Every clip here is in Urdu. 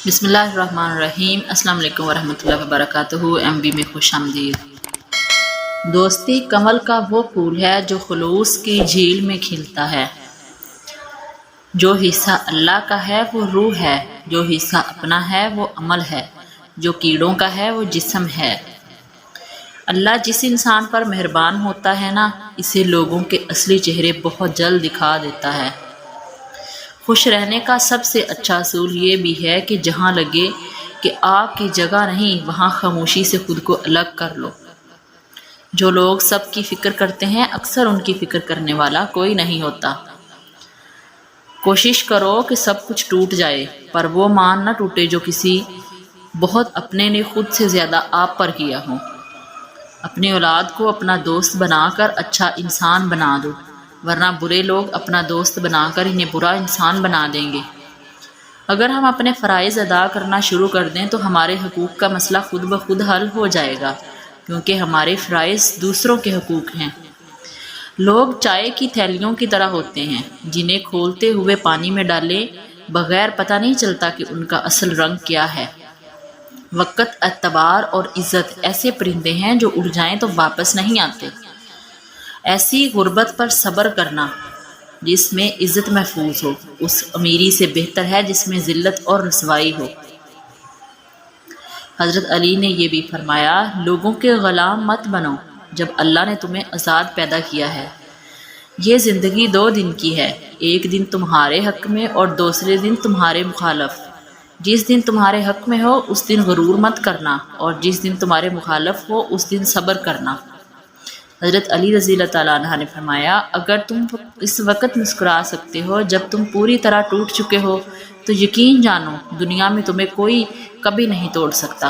بسم اللہ الرحمن الرحیم۔ السلام علیکم ورحمۃ اللہ وبرکاتہ۔ MB میں خوش آمدید۔ دوستی کمل کا وہ پھول ہے جو خلوص کی جھیل میں کھلتا ہے۔ جو حصہ اللہ کا ہے وہ روح ہے، جو حصہ اپنا ہے وہ عمل ہے، جو کیڑوں کا ہے وہ جسم ہے۔ اللہ جس انسان پر مہربان ہوتا ہے نا، اسے لوگوں کے اصلی چہرے بہت جلد دکھا دیتا ہے۔ خوش رہنے کا سب سے اچھا اصول یہ بھی ہے کہ جہاں لگے کہ آپ کی جگہ نہیں، وہاں خاموشی سے خود کو الگ کر لو۔ جو لوگ سب کی فکر کرتے ہیں، اکثر ان کی فکر کرنے والا کوئی نہیں ہوتا۔ کوشش کرو کہ سب کچھ ٹوٹ جائے، پر وہ مان نہ ٹوٹے جو کسی بہت اپنے نے خود سے زیادہ آپ پر کیا ہو۔ اپنی اولاد کو اپنا دوست بنا کر اچھا انسان بنا دو، ورنہ برے لوگ اپنا دوست بنا کر انہیں برا انسان بنا دیں گے۔ اگر ہم اپنے فرائض ادا کرنا شروع کر دیں تو ہمارے حقوق کا مسئلہ خود بخود حل ہو جائے گا، کیونکہ ہمارے فرائض دوسروں کے حقوق ہیں۔ لوگ چائے کی تھیلیوں کی طرح ہوتے ہیں، جنہیں کھولتے ہوئے پانی میں ڈالے بغیر پتہ نہیں چلتا کہ ان کا اصل رنگ کیا ہے۔ وقت، اعتبار اور عزت ایسے پرندے ہیں جو اڑ جائیں تو واپس نہیں آتے۔ ایسی غربت پر صبر کرنا جس میں عزت محفوظ ہو، اس امیری سے بہتر ہے جس میں ذلت اور رسوائی ہو۔ حضرت علی نے یہ بھی فرمایا، لوگوں کے غلام مت بنو جب اللہ نے تمہیں آزاد پیدا کیا ہے۔ یہ زندگی 2 دن کی ہے، ایک دن تمہارے حق میں اور دوسرے دن تمہارے مخالف۔ جس دن تمہارے حق میں ہو اس دن غرور مت کرنا، اور جس دن تمہارے مخالف ہو اس دن صبر کرنا۔ حضرت علی رضی اللہ تعالیٰ عنہ نے فرمایا، اگر تم اس وقت مسکرا سکتے ہو جب تم پوری طرح ٹوٹ چکے ہو تو یقین جانو دنیا میں تمہیں کوئی کبھی نہیں توڑ سکتا۔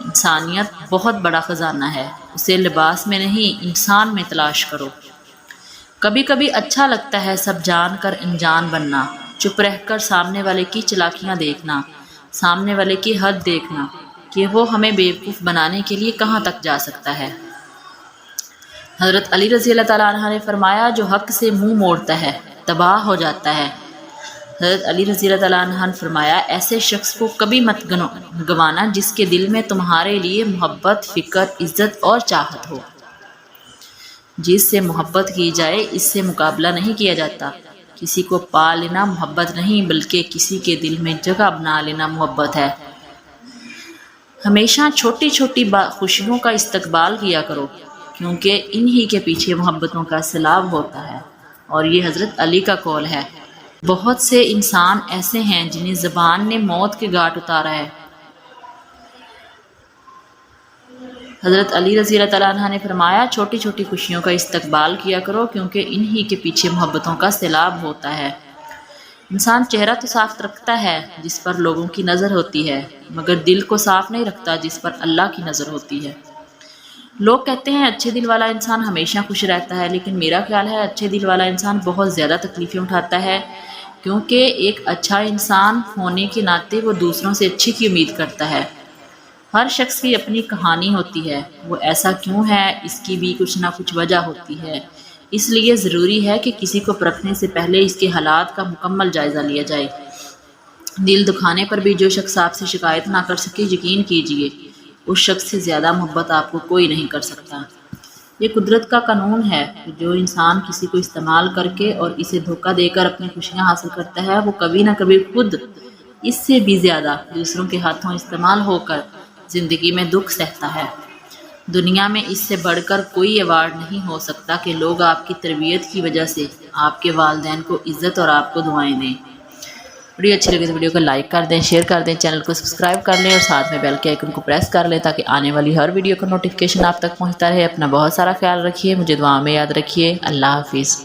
انسانیت بہت بڑا خزانہ ہے، اسے لباس میں نہیں انسان میں تلاش کرو۔ کبھی کبھی اچھا لگتا ہے سب جان کر انجان بننا، چپ رہ کر سامنے والے کی چلاکیاں دیکھنا، سامنے والے کی حد دیکھنا کہ وہ ہمیں بیوقوف بنانے کے لیے کہاں تک جا سکتا ہے۔ حضرت علی رضی اللہ تعالیٰ عنہ نے فرمایا، جو حق سے منہ موڑتا ہے تباہ ہو جاتا ہے۔ حضرت علی رضی اللہ تعالیٰ عنہ نے فرمایا، ایسے شخص کو کبھی مت گنوانا جس کے دل میں تمہارے لیے محبت، فکر، عزت اور چاہت ہو۔ جس سے محبت کی جائے اس سے مقابلہ نہیں کیا جاتا۔ کسی کو پا لینا محبت نہیں، بلکہ کسی کے دل میں جگہ بنا لینا محبت ہے۔ ہمیشہ چھوٹی چھوٹی خوشیوں کا استقبال کیا کرو، کیونکہ انہی کے پیچھے محبتوں کا سیلاب ہوتا ہے، اور یہ حضرت علی کا قول ہے۔ بہت سے انسان ایسے ہیں جنہیں زبان نے موت کے گھاٹ اتارا ہے۔ حضرت علی رضی اللہ تعالیٰ عنہ نے فرمایا، چھوٹی چھوٹی خوشیوں کا استقبال کیا کرو، کیونکہ انہی کے پیچھے محبتوں کا سیلاب ہوتا ہے۔ انسان چہرہ تو صاف رکھتا ہے جس پر لوگوں کی نظر ہوتی ہے، مگر دل کو صاف نہیں رکھتا جس پر اللہ کی نظر ہوتی ہے۔ لوگ کہتے ہیں اچھے دل والا انسان ہمیشہ خوش رہتا ہے، لیکن میرا خیال ہے اچھے دل والا انسان بہت زیادہ تکلیفیں اٹھاتا ہے، کیونکہ ایک اچھا انسان ہونے کے ناطے وہ دوسروں سے اچھی کی امید کرتا ہے۔ ہر شخص کی اپنی کہانی ہوتی ہے، وہ ایسا کیوں ہے اس کی بھی کچھ نہ کچھ وجہ ہوتی ہے۔ اس لیے ضروری ہے کہ کسی کو پرکھنے سے پہلے اس کے حالات کا مکمل جائزہ لیا جائے۔ دل دکھانے پر بھی جو شخص آپ سے شکایت نہ کر سکے، یقین کیجیے اس شخص سے زیادہ محبت آپ کو کوئی نہیں کر سکتا۔ یہ قدرت کا قانون ہے کہ جو انسان کسی کو استعمال کر کے اور اسے دھوکہ دے کر اپنی خوشیاں حاصل کرتا ہے، وہ کبھی نہ کبھی خود اس سے بھی زیادہ دوسروں کے ہاتھوں استعمال ہو کر زندگی میں دکھ سہتا ہے۔ دنیا میں اس سے بڑھ کر کوئی ایوارڈ نہیں ہو سکتا کہ لوگ آپ کی تربیت کی وجہ سے آپ کے والدین کو عزت اور آپ کو دعائیں دیں۔ ویڈیو اچھی لگے تو ویڈیو کو لائک کر دیں، شیئر کر دیں، چینل کو سبسکرائب کر لیں اور ساتھ میں بیل کے آئیکن کو پریس کر لیں تاکہ آنے والی ہر ویڈیو کا نوٹیفیکیشن آپ تک پہنچتا رہے۔ اپنا بہت سارا خیال رکھیے، مجھے دعا میں یاد رکھیے۔ اللہ حافظ۔